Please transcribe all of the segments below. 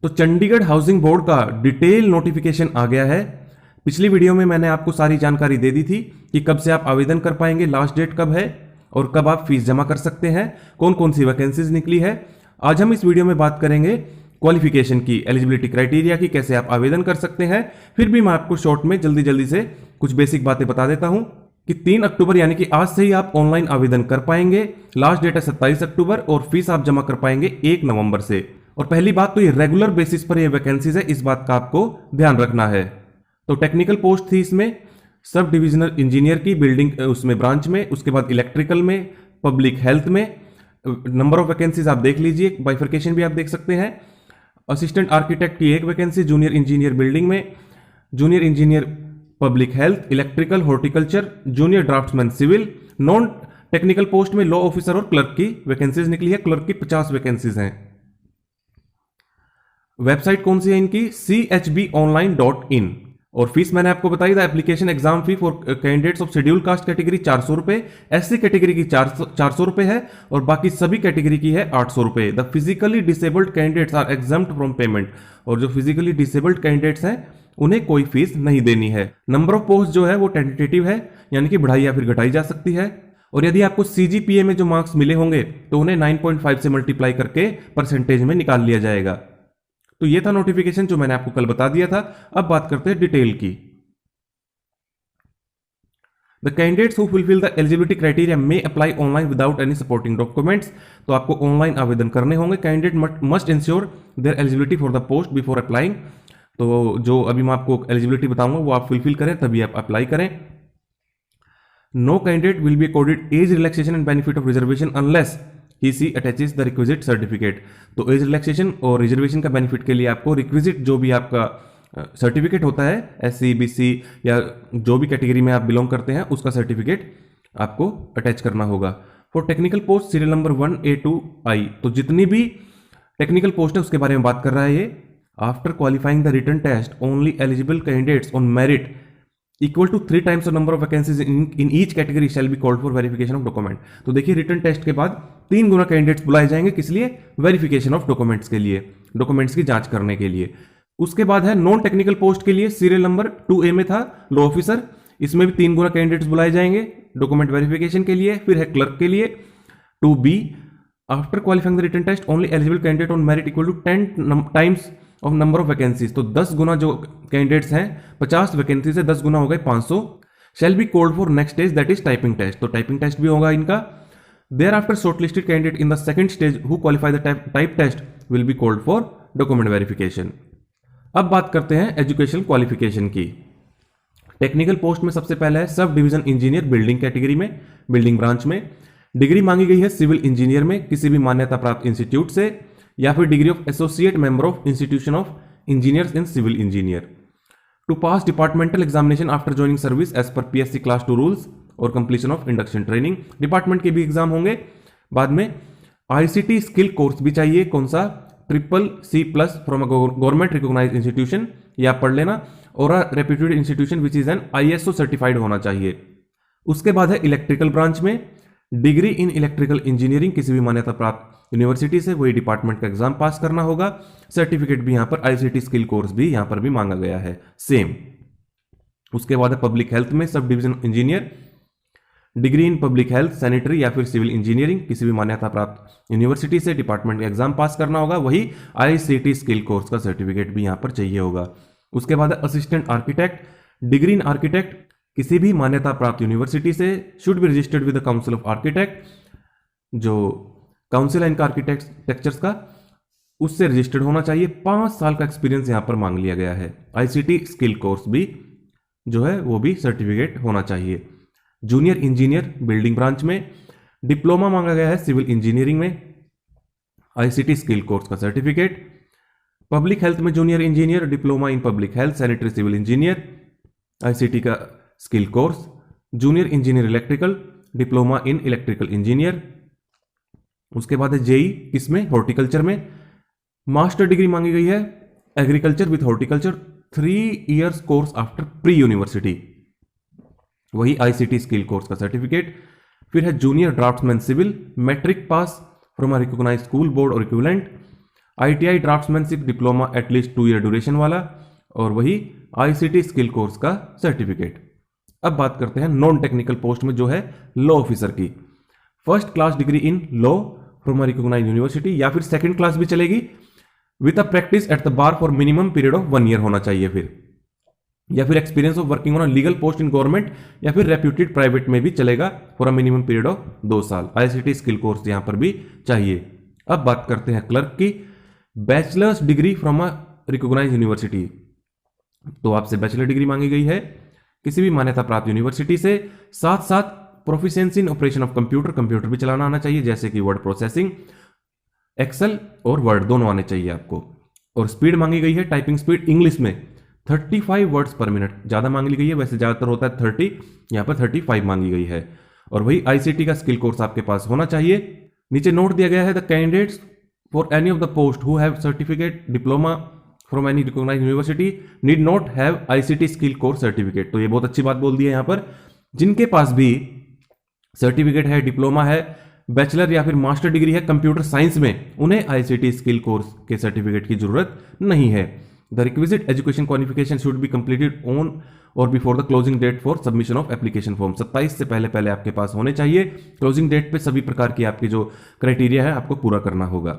तो Chandigarh housing board का detail notification आ गया है। पिछली वीडियो में मैंने आपको सारी जानकारी दे दी थी कि कब से आप आवेदन कर पाएंगे, लास्ट डेट कब है और कब आप फीस जमा कर सकते हैं, कौन कौन सी वैकेंसीज निकली है। आज हम इस वीडियो में बात करेंगे क्वालिफिकेशन की, एलिजिबिलिटी क्राइटेरिया की, कैसे आप आवेदन कर सकते हैं। फिर भी मैं आपको शॉर्ट में जल्दी से कुछ बेसिक बातें बता देता हूं कि 3 अक्टूबर यानी कि आज से ही आप ऑनलाइन आवेदन कर पाएंगे। लास्ट डेट है 27 अक्टूबर और फीस आप जमा कर पाएंगे 1 नवंबर से। और पहली बात तो ये रेगुलर बेसिस पर ये वैकेंसीज है, इस बात का आपको ध्यान रखना है। तो टेक्निकल पोस्ट थी इसमें, सब डिविजनल इंजीनियर की बिल्डिंग उसमें ब्रांच में, उसके बाद इलेक्ट्रिकल में, पब्लिक हेल्थ में। नंबर ऑफ वैकेंसीज आप देख लीजिए, बाइफर्केशन भी आप देख सकते हैं। असिस्टेंट आर्किटेक्ट की 1 वैकेंसी, जूनियर इंजीनियर बिल्डिंग में, junior engineer public health, electrical, horticulture, junior draftsman civil. Non technical post में लॉ ऑफिसर और क्लर्क की वैकेंसीज निकली है। क्लर्क की 50 वैकेंसीज हैं। वेबसाइट कौन सी है इनकी? chbonline.in। और फीस मैंने आपको बताई था, application exam fee for candidates of schedule caste category 400 रुपए, एससी कैटेगरी की 400 रुपए है और बाकी सभी कैटेगरी की है 800 रुपए। The physically disabled candidates are exempt from payment. और जो फिजिकली डिसेबल्ड कैंडिडेट्स हैं उन्हें कोई फीस नहीं देनी है। नंबर ऑफ पोस्ट जो है वो टेंटेटिव है, यानी कि बढ़ाई या फिर घटाई जा सकती है। और यदि आपको सीजीपीए में जो मार्क्स मिले होंगे तो उन्हें 9.5 से मल्टीप्लाई करके परसेंटेज में निकाल लिया जाएगा। तो ये था नोटिफिकेशन जो मैंने आपको कल बता दिया था। अब बात करते हैं डिटेल की। The candidates who fulfil the eligibility criteria may apply online without any supporting documents. तो आपको ऑनलाइन आवेदन करने होंगे। Candidate must ensure there eligibility for the post before applying. तो जो अभी मैं आपको एलिजिबिलिटी बताऊंगा वो आप फुलफिल करें तभी आप अप्लाई करें। No candidate will be accorded age relaxation and benefit of reservation unless he she attaches the requisite certificate. तो एज रिलैक्सेशन और रिजर्वेशन का बेनिफिट के लिए आपको रिक्विजिट जो भी आपका सर्टिफिकेट होता है, एससी बीसी या जो भी कैटेगरी में आप बिलोंग करते हैं उसका सर्टिफिकेट आपको अटैच करना होगा। For technical post serial number 1A to I। तो जितनी भी टेक्निकल पोस्ट है उसके बारे में बात कर रहा है ये। After qualifying the written test only eligible candidates on merit equal to 3 times the number of vacancies in each category shall be called for verification of document. तो देखिए रिटन टेस्ट के बाद 3 गुना कैंडिडेट्स बुलाए जाएंगे, किस लिए? वेरिफिकेशन ऑफ डॉक्यूमेंट्स के लिए, डॉक्यूमेंट्स की जांच करने के लिए। उसके बाद है नॉन टेक्निकल पोस्ट के लिए, सीरियल नंबर 2A में था लॉ ऑफिसर, इसमें भी 3 गुना कैंडिडेट्स बुलाए जाएंगे डॉक्यूमेंट वेरिफिकेशन के लिए। फिर है क्लर्क के लिए 2B। After qualifying the written test only eligible candidate on merit equal to 10 times of number of vacancies. तो 10 गुना जो कैंडिडेट्स हैं, 50 वैकेंसी से 10 गुना हो गए 500। Shall be called for next stage that is typing test. तो typing test भी होगा इनका। There after shortlisted candidate in the second stage who qualify the type test will be called for document verification. अब बात करते हैं educational qualification की। Technical post में सबसे पहला है sub division engineer building category में, बिल्डिंग ब्रांच में। डिग्री मांगी गई है सिविल इंजीनियर में किसी भी मान्यता प्राप्त इंस्टीट्यूट से, या फिर degree of associate member of institution of engineers in civil engineer. To pass departmental examination after joining service as per PSC class 2 rules और completion of induction training. Department के भी एग्जाम होंगे। बाद में आईसीटी स्किल कोर्स भी चाहिए, कौन सा? CCC+ from a government recognized institution, या पढ़ लेना, और a reputed institution which is an ISO certified होना चाहिए। उसके बाद है इलेक्ट्रिकल ब्रांच में डिग्री इन इलेक्ट्रिकल इंजीनियरिंग किसी भी मान्यता प्राप्त यूनिवर्सिटी से, वही डिपार्टमेंट का एग्जाम पास करना होगा। सर्टिफिकेट भी यहां पर ICT स्किल कोर्स भी यहां पर भी मांगा गया है सेम। उसके बाद है पब्लिक हेल्थ में सब division engineer degree in public health, sanitary या फिर सिविल इंजीनियरिंग किसी भी मान्यता प्राप्त यूनिवर्सिटी से, डिपार्टमेंट का एग्जाम पास करना होगा, वही ICT स्किल कोर्स का सर्टिफिकेट भी यहां पर चाहिए होगा। उसके बाद है assistant architect degree in architect किसी भी मान्यता प्राप्त यूनिवर्सिटी से, should be registered with the council of architect, जो काउंसिल है इनका आर्किटेक्चर्स का, उससे रजिस्टर्ड होना चाहिए। 5 साल का एक्सपीरियंस यहां पर मांग लिया गया है। ICT स्किल कोर्स भी जो है वो भी सर्टिफिकेट होना चाहिए। जूनियर इंजीनियर बिल्डिंग ब्रांच में डिप्लोमा मांगा गया है सिविल इंजीनियरिंग में, ICT स्किल कोर्स का सर्टिफिकेट। पब्लिक हेल्थ में junior engineer diploma in public health, sanitary civil engineer, ICT का skill course. Junior engineer electrical diploma in electrical engineer. उसके बाद है जेई, इसमें हॉर्टिकल्चर में मास्टर डिग्री मांगी गई है agriculture with horticulture, 3 years course after pre university, वही ICT स्किल कोर्स का सर्टिफिकेट। फिर है junior draftsman civil, matric pass from a recognised school board or equivalent, ITI draftsmanship diploma at least 2 year duration वाला, और वही ICT स्किल कोर्स का certificate. अब बात करते हैं नॉन टेक्निकल पोस्ट में जो है लॉ ऑफिसर की। First class degree in law from a recognized university, या फिर सेकंड क्लास भी चलेगी, with a practice at the bar for minimum period of 1 year होना चाहिए फिर, या फिर experience of working on a legal post in government या फिर रेप्यूटेड प्राइवेट में भी चलेगा for a minimum period of 2 साल। ICT स्किल कोर्स यहां पर भी चाहिए। अब बात करते हैं क्लर्क की। Bachelor's degree from a recognized university, तो आपसे बैचलर डिग्री मांगी गई है किसी भी मान्यता प्राप्त यूनिवर्सिटी से, साथ साथ proficiency in operation of computer भी चलाना आना चाहिए, जैसे कि वर्ड प्रोसेसिंग, एक्सेल और वर्ड दोनों आने चाहिए आपको। और स्पीड मांगी गई है, टाइपिंग स्पीड इंग्लिश में 35 वर्ड्स पर मिनट, ज्यादा मांगी गई है, वैसे ज्यादातर होता है 30, यहां पर 35 मांगी गई है। और वही ICT का स्किल कोर्स आपके पास होना चाहिए। नीचे नोट दिया गया है, the candidates for any of the post who have certificate diploma from any recognized university need not have ICT skill course certificate. तो ये बहुत अच्छी बात बोल दी है यहां पर, जिनके पास भी सर्टिफिकेट है, डिप्लोमा है, बैचलर या फिर मास्टर डिग्री है कंप्यूटर साइंस में, उन्हें ICT स्किल कोर्स के सर्टिफिकेट की जरूरत नहीं है। The requisite education qualification should be completed on or before the closing date for submission of application form. 27 से पहले पहले आपके पास होने चाहिए। क्लोजिंग डेट पे सभी प्रकार की आपकी जो क्राइटेरिया है आपको पूरा करना होगा।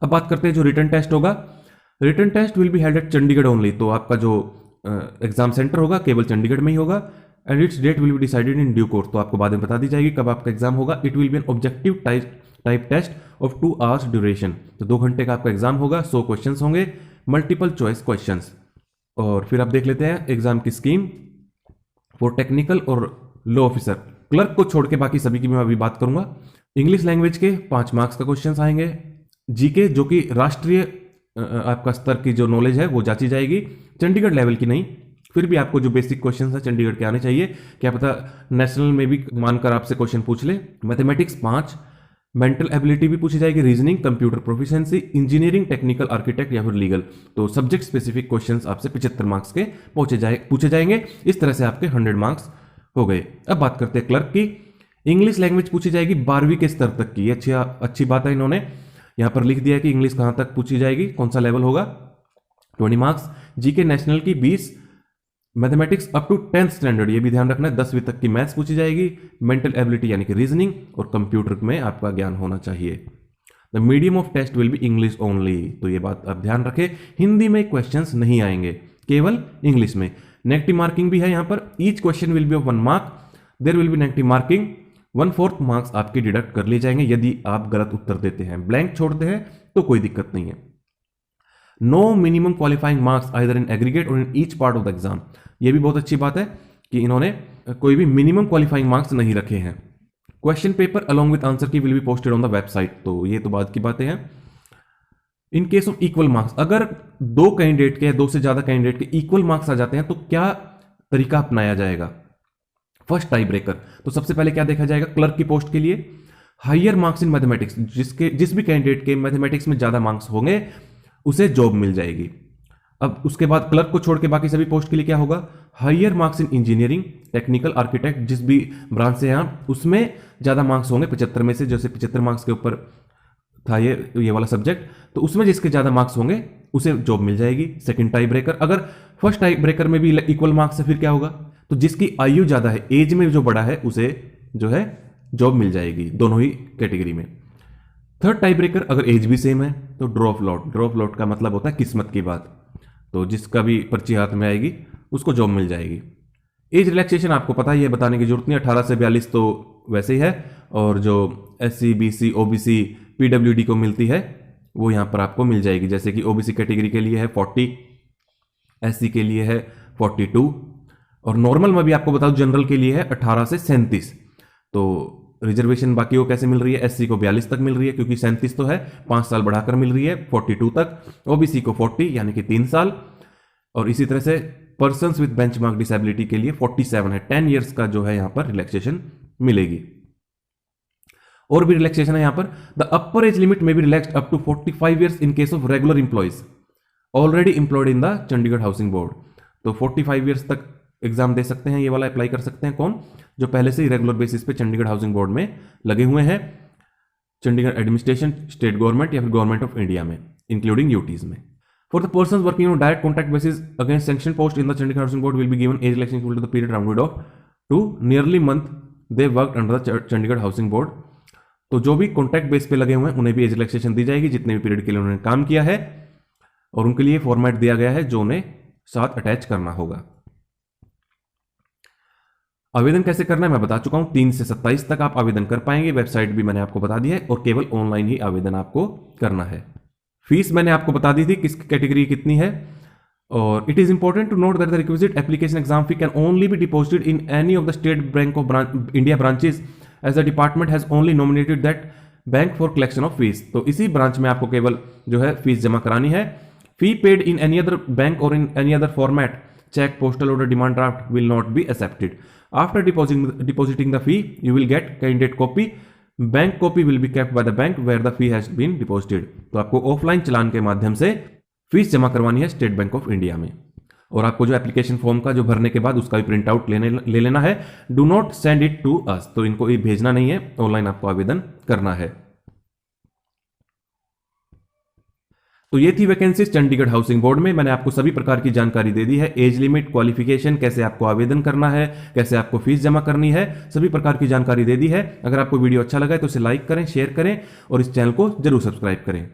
अब बात करते हैं जो रिटन टेस्ट होगा। Written test will be held at Chandigarh only, तो आपका जो एग्जाम सेंटर होगा केवल चंडीगढ़ में ही होगा। And its date will be decided in due course, तो आपको बाद में बता दी जाएगी कब आपका एग्जाम होगा। It will be an objective type test of 2 hours duration, तो 2 घंटे का आपका एग्जाम होगा। 100 क्वेश्चन होंगे, मल्टीपल चॉइस क्वेश्चंस। और फिर आप देख लेते हैं एग्जाम की स्कीम फॉर टेक्निकल और लॉ ऑफिसर। क्लर्क को छोड़ के बाकी सभी की मैं अभी बात करूंगा। इंग्लिश लैंग्वेज के 5 मार्क्स का क्वेश्चन आएंगे। जीके जो कि राष्ट्रीय आपका स्तर की जो नॉलेज है वो जांची जाएगी, चंडीगढ़ लेवल की नहीं, फिर भी आपको जो बेसिक क्वेश्चन है चंडीगढ़ के आने चाहिए, क्या पता नेशनल में भी मानकर आपसे क्वेश्चन पूछ ले। मैथमेटिक्स 5, मेंटल एबिलिटी भी पूछी जाएगी, reasoning, computer proficiency, engineering, technical, architect या फिर लीगल। तो सब्जेक्ट स्पेसिफिक क्वेश्चंस आपसे 75 मार्क्स के पूछे जाएंगे। इस तरह से आपके 100 मार्क्स हो गए। अब बात करते हैं क्लर्क की। इंग्लिश लैंग्वेज पूछी जाएगी 12वीं के स्तर तक की, अच्छी बात है, इन्होंने यहां पर लिख दिया है कि इंग्लिश कहां तक पूछी जाएगी, कौन सा लेवल होगा, 20 मार्क्स। जीके नेशनल की 20, mathematics up to 10th standard, ये भी ध्यान रखना है, 10वीं तक की मैथ्स पूछी जाएगी। मेंटल एबिलिटी यानी कि रीजनिंग और कंप्यूटर में आपका ज्ञान होना चाहिए। The medium of test will be English only, तो ये बात आप ध्यान रखें, हिंदी में क्वेश्चंस नहीं आएंगे, केवल इंग्लिश में। नेगेटिव मार्किंग भी है यहां पर, each question will be of 1 mark, there will be negative marking, 1/4 marks आपके डिडक्ट कर लिए जाएंगे यदि आप गलत उत्तर देते हैं। ब्लैंक छोड़ते हैं तो कोई दिक्कत नहीं है। No minimum qualifying marks either in aggregate or in each part of the exam, ये भी बहुत अच्छी बात है कि इन्होंने कोई भी मिनिमम क्वालिफाइंग मार्क्स नहीं रखे हैं। Question paper along with answer key will be posted on the website, तो ये तो बाद की बातें हैं। In case of equal marks, अगर 2 कैंडिडेट के या 2 से ज्यादा कैंडिडेट के इक्वल मार्क्स आ जाते हैं तो क्या तरीका अपनाया जाएगा। फर्स्ट टाई ब्रेकर, तो सबसे पहले क्या देखा जाएगा क्लर्क की पोस्ट के लिए, हायर मार्क्स इन मैथमेटिक्स, जिस भी कैंडिडेट के मैथमेटिक्स में ज्यादा मार्क्स होंगे उसे जॉब मिल जाएगी। अब उसके बाद क्लर्क को छोड़ के बाकी सभी पोस्ट के लिए क्या होगा, higher marks in engineering, technical, architect, जिस भी ब्रांच से हैं उसमें ज्यादा मार्क्स होंगे 75 में से, जैसे 75 मार्क्स के ऊपर था ये वाला सब्जेक्ट, तो उसमें जिसके ज्यादा मार्क्स होंगे उसे जॉब मिल जाएगी। सेकंड टाई ब्रेकर, अगर फर्स्ट टाई ब्रेकर में भी इक्वल मार्क्स है फिर क्या होगा, तो जिसकी आयु ज्यादा है, एज में जो बड़ा है उसे जो है जॉब मिल जाएगी, दोनों ही कैटेगरी में। थर्ड टाई ब्रेकर, अगर एज भी सेम है तो ड्रॉप लॉट का मतलब होता है किस्मत की बात, तो जिसका भी पर्ची हाथ में आएगी उसको जॉब मिल जाएगी। एज रिलैक्सेशन आपको पता ही है, बताने की जरूरत नहीं, 18 से 42 तो वैसे ही है, और जो SC BC OBC PWD को मिलती है वो यहां पर आपको मिल जाएगी, जैसे कि OBC कैटेगरी के लिए है 40, SC के लिए है 42, और नॉर्मल में भी आपको बताऊं जनरल के लिए है 18 से 37। तो रिजर्वेशन बाकी को कैसे मिल रही है, SC को 42 तक मिल रही है क्योंकि 37 तो है, 5 साल बढ़ाकर मिल रही है 42 तक, OBC को 40 यानी कि 3 साल, और इसी तरह से पर्सन्स विद बेंचमार्क डिसेबिलिटी के लिए 47 है, 10 ईयर्स का जो है यहां पर रिलैक्सेशन मिलेगी। और भी रिलैक्सेशन है यहां पर, the upper age limit may be relaxed up to 45 years in case of regular employees already employed in the Chandigarh housing board. तो 45 ईयर्स तक एग्जाम दे सकते हैं, ये वाला अप्लाई कर सकते हैं कौन, जो पहले से ही रेगुलर बेसिस पे चंडीगढ़ हाउसिंग बोर्ड में लगे हुए हैं, चंडीगढ़ एडमिनिस्ट्रेशन, स्टेट गवर्नमेंट या फिर गवर्नमेंट ऑफ इंडिया में। इंक्लूडिंग यूटीज में। For the persons working on direct contact basis against sanction post in the Chandigarh Housing Board will be given age relaxation equal to the period rounded off to nearly month they worked under the Chandigarh Housing Board। तो जो भी contact base पे लगे हुए हैं उन्हें भी age relaxation दी जाएगी जितने भी पीरियड के लिए उन्होंने काम किया है, और उनके लिए फॉर्मेट दिया गया है जो उन्हें साथ अटैच करना होगा। आवेदन कैसे करना है मैं बता चुका हूं, 3 से 27 तक आप आवेदन कर पाएंगे। वेबसाइट भी मैंने आपको बता दी है और केवल ऑनलाइन ही आवेदन आपको करना है। फीस मैंने आपको बता दी थी किस कैटेगरी कितनी है, और it is important to note that the requisite application exam fee can only be deposited in any of the State Bank of India branches as the department has only nominated that bank for collection of fees. तो इसी branch में आपको केवल जो है fees जमा करानी है। Fee paid in any other bank or in any other format, cheque, postal order, demand draft will not be accepted. After depositing the fee, you will get candidate copy. Bank copy will be kept by the bank where the fee has been deposited. तो आपको offline चलान के माध्यम से fees जमा करवानी है state Bank of India में, और आपको जो एप्लीकेशन फॉर्म का जो भरने के बाद उसका भी प्रिंट आउट ले लेना है। Do not send it to us, तो इनको ये भेजना नहीं है, ऑनलाइन आपको आवेदन करना है। तो ये थी वैकेंसीज चंडीगढ़ हाउसिंग बोर्ड में। मैंने आपको सभी प्रकार की जानकारी दे दी है, एज लिमिट, क्वालिफिकेशन, कैसे आपको आवेदन करना है, कैसे आपको फीस जमा करनी है, सभी प्रकार की जानकारी दे दी है। अगर आपको वीडियो अच्छा लगा है तो इसे लाइक करें, शेयर करें और इस चैनल को जरूर सब्सक्राइब करें।